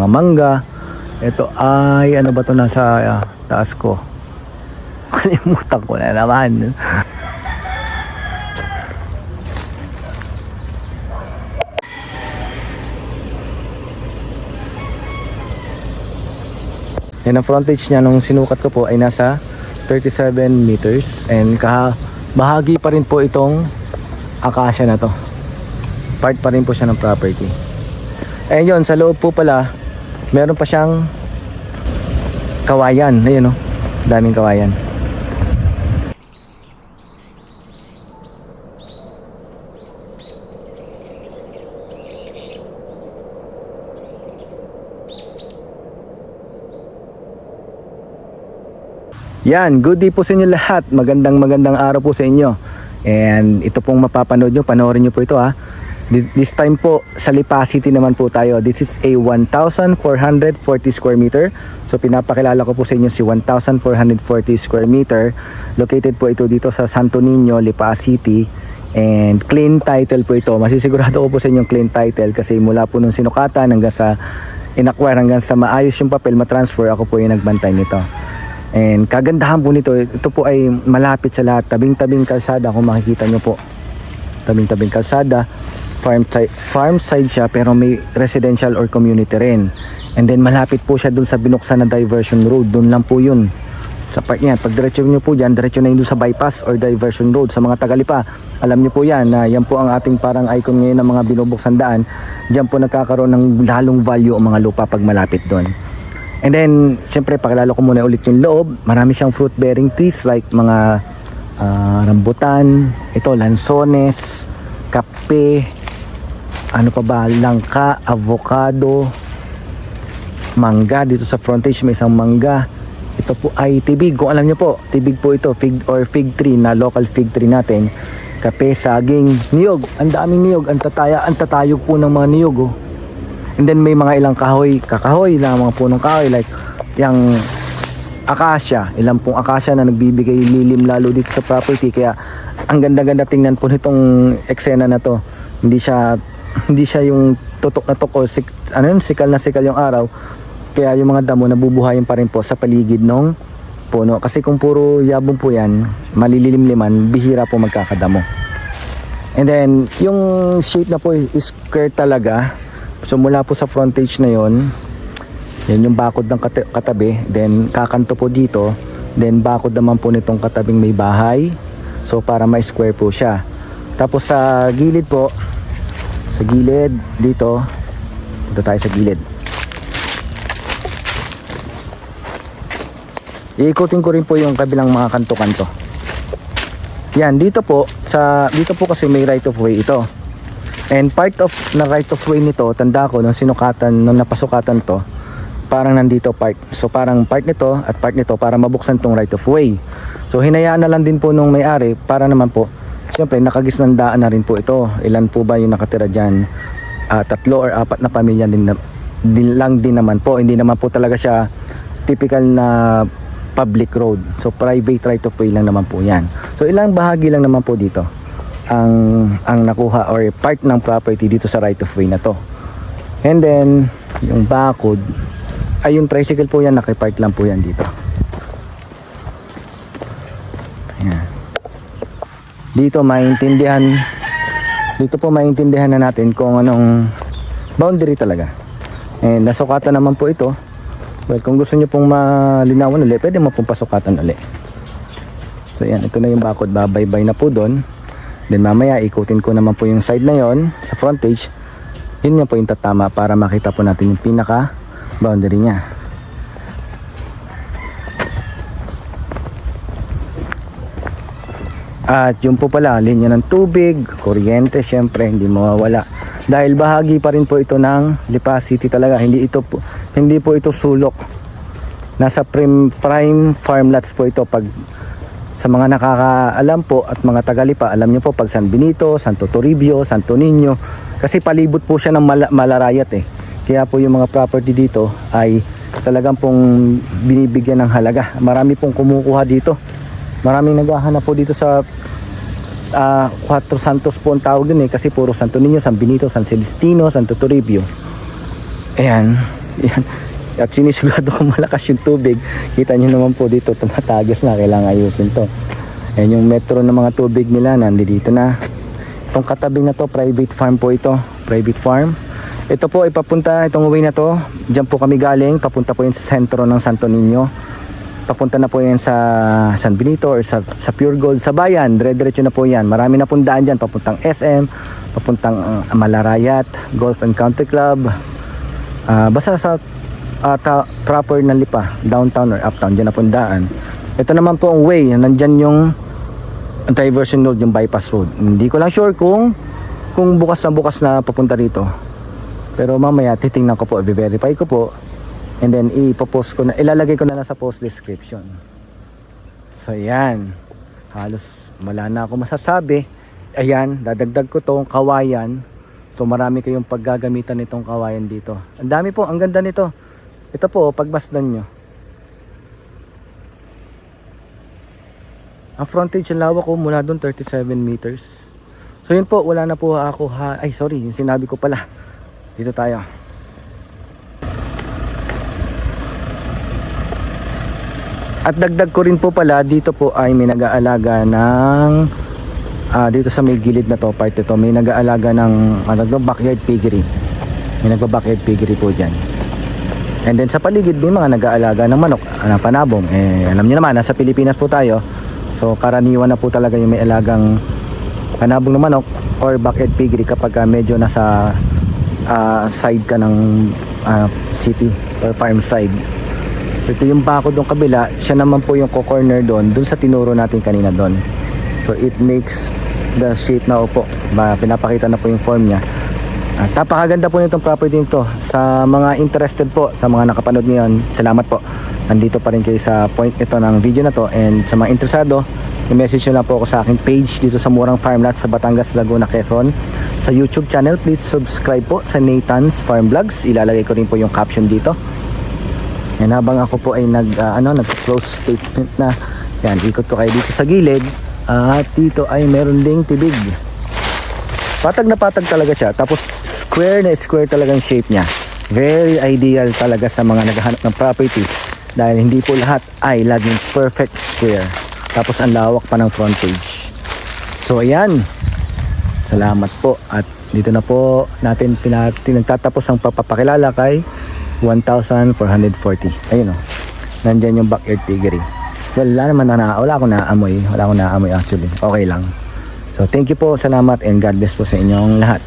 mga mangga. Ito ay ano ba to, nasa taas ko? Kalimutan ko na naman. Yan ang frontage niya nung sinukat ko po ay nasa 37 meters, and bahagi pa rin po itong akasya na to. Part pa rin po siya ng property. Ayun, sa loob po pala meron pa siyang kawayan. Ayun, daming kawayan. Yan, good day po sa inyo lahat. Magandang araw po sa inyo. And ito pong mapapanood nyo, panoorin nyo po ito ha. This time po sa Lipa City naman po tayo. This is a 1,440 square meter. So pinapakilala ko po sa inyo si 1,440 square meter. Located po ito dito sa Santo Niño, Lipa City. And clean title po ito. Masisigurado ko po sa inyo clean title kasi mula po nung sinukatan hanggang sa in-acquire, hanggang sa maayos yung papel, matransfer, ako po yung nagbantay nito. And kagandahan po nito, ito po ay malapit sa lahat, tabing-tabing kalsada. Kung makikita nyo po, tabing-tabing kalsada, farm side siya, pero may residential or community rin. And then malapit po siya dun sa binuksan na diversion road, dun lang po yun sa part niya. Pag diretso nyo po dyan, diretso na yun sa bypass or diversion road. Sa mga Tagalipa, alam nyo po yan, na yan po ang ating parang icon ngayon ng mga binubuksan daan. Dyan po nagkakaroon ng lalong value ang mga lupa pag malapit dun. And then, siyempre, pakilala ko muna ulit yung loob. Marami siyang fruit-bearing trees like mga rambutan, ito, lansones, kape, ano pa ba, langka, avocado, mangga. Dito sa frontage may isang mangga. Ito po ay tibig. Kung alam nyo po, tibig po ito, fig tree na local fig tree natin. Kape, saging, niyog. Ang daming niyog. Ang tatayog po ng mga niyog, oh. And then may mga ilang kakahoy lang, mga punong kahoy like yung akasya, ilang pong akasya na nagbibigay lilim lalo dito sa property. Kaya ang ganda-ganda tingnan po nitong eksena na to. Hindi siya yung tutok na tutok o sikal na sikal yung araw. Kaya yung mga damo nabubuhayin pa rin po sa paligid ng puno. Kasi kung puro yabong po yan, malililimliman, bihira po magkakadamo. And then yung shape na po is square talaga. So mula po sa frontage na yon, yan yung bakod ng katabi, then kakanto po dito, then bakod naman po nitong katabing may bahay. So para may square po siya. Tapos sa gilid po, sa gilid dito tayo sa gilid. Iikutin ko rin po yung kabilang mga kanto-kanto. Yan, dito po kasi may right of way ito. And part of na right of way nito, tanda ko nung napasukatan to, parang nandito part. So parang part nito at part nito para mabuksan tong right of way. So hinayaan na lang din po nung may-ari para naman po, siyempre nakagisnang daan na rin po ito. Ilan po ba yung nakatira dyan? 3 or 4 na pamilya din naman po. Hindi naman po talaga siya typical na public road. So private right of way lang naman po yan. So ilang bahagi lang naman po dito ang nakuha or part ng property dito sa right of way na to. And then yung bakod ay yung tricycle po yan, nakipark lang po yan dito. Ayan. Dito po maintindihan na natin kung anong boundary talaga. And nasukatan naman po ito. Well, kung gusto nyo pong malinawan ulit, pwede mo pong pasukatan ulit. So yan, ito na yung bakod, babaybay na po doon. Then mamaya ikutin ko naman po yung side na yon sa frontage. Yun nga po yung tatama para makita po natin yung pinaka boundary niya. At yung po pala, linya ng tubig, kuryente, syempre hindi mawawala. Dahil bahagi pa rin po ito ng Lipa City talaga. Hindi po ito sulok. Nasa prime farmlots po ito. Pag sa mga nakakaalam po at mga Tagalipa, alam nyo po pag San Benito, Santo Toribio, Santo Niño, kasi palibot po siya ng malarayat eh. Kaya po yung mga property dito ay talagang pong binibigyan ng halaga. Marami pong kumukuha dito. Maraming naghahanap po dito sa Cuatro Santos po ang tawag din eh, kasi puro Santo Niño, San Benito, San Celestino, Santo Toribio. Ayan, Yan. At sinisigurado kung malakas yung tubig. Kita nyo naman po dito, tumatagas na, kailangan ayusin to. Ayan yung metro ng mga tubig nila, nandito na. Itong katabing na to, private farm po ito, private farm. Ito po ipapunta, itong way na to, diyan po kami galing, papunta po yun sa sentro ng Santo Niño. Papunta na po yan sa San Benito or sa Pure Gold, sa bayan, dire-diretso na po yan. Marami na pong daan dyan, papuntang SM, papuntang Malarayat, Golf and Country Club. Basta sa proper na Lipa, downtown or uptown, dyan na pong daan. Ito naman po ang way, nandyan yung diversion road, yung bypass road. Hindi ko lang sure kung bukas na papunta rito. Pero mamaya titingnan ko po, i-verify ko po. And then ipopost ko na, ilalagay ko na lang sa post description. So yan, halos wala na ako masasabi. Ayan, dadagdag ko tong kawayan. So marami kayong paggagamitan nitong kawayan dito. Ang dami po, ang ganda nito. Ito po, pagmasdan nyo. Ang frontage, ang lawak ko mula doon 37 meters. So yun po, wala na po ako ay sorry, yung sinabi ko pala. Dito tayo. At dagdag ko rin po pala, dito po ay may nag-aalaga ng dito sa may gilid na to, part ito, may nag-aalaga ng backyard piggery. May nagba-backyard piggery po dyan. And then sa paligid may mga nag-aalaga ng manok, ng panabong. Alam niyo naman, nasa Pilipinas po tayo. So karaniwan na po talaga yung may alagang panabong ng manok or backyard piggery kapag medyo nasa side ka ng city or farm side. So ito yung bako doon kabila, siya naman po yung co-corner doon sa tinuro natin kanina doon. So it makes the shape na upo. Pinapakita na po yung form niya. At napakaganda po nitong property nito. Sa mga interested po, sa mga nakapanood ngayon, salamat po. Nandito pa rin kayo sa point ito ng video na to. And sa mga interesado, i-message nyo lang po ako sa aking page dito sa Murang Farm Lot sa Batangas, Laguna, Quezon. Sa YouTube channel, please subscribe po sa Nathan's Farm Vlogs. Ilalagay ko rin po yung caption dito. And habang ako po ay nag-close statement na, yan, ikot ko kayo dito sa gilid. At dito ay meron ding tibig. Patag na patag talaga siya. Tapos square na square talaga yung shape niya. Very ideal talaga sa mga naghahanap ng property. Dahil hindi po lahat ay laging perfect square. Tapos ang lawak pa ng frontage. So ayan. Salamat po. At dito na po natin nagtatapos ang papapakilala kay 1,440. Ayun o. Nandyan yung backyard piggery. Wala akong naamoy. Wala akong naamoy actually. Okay lang. So thank you po. Salamat and God bless po sa inyong lahat.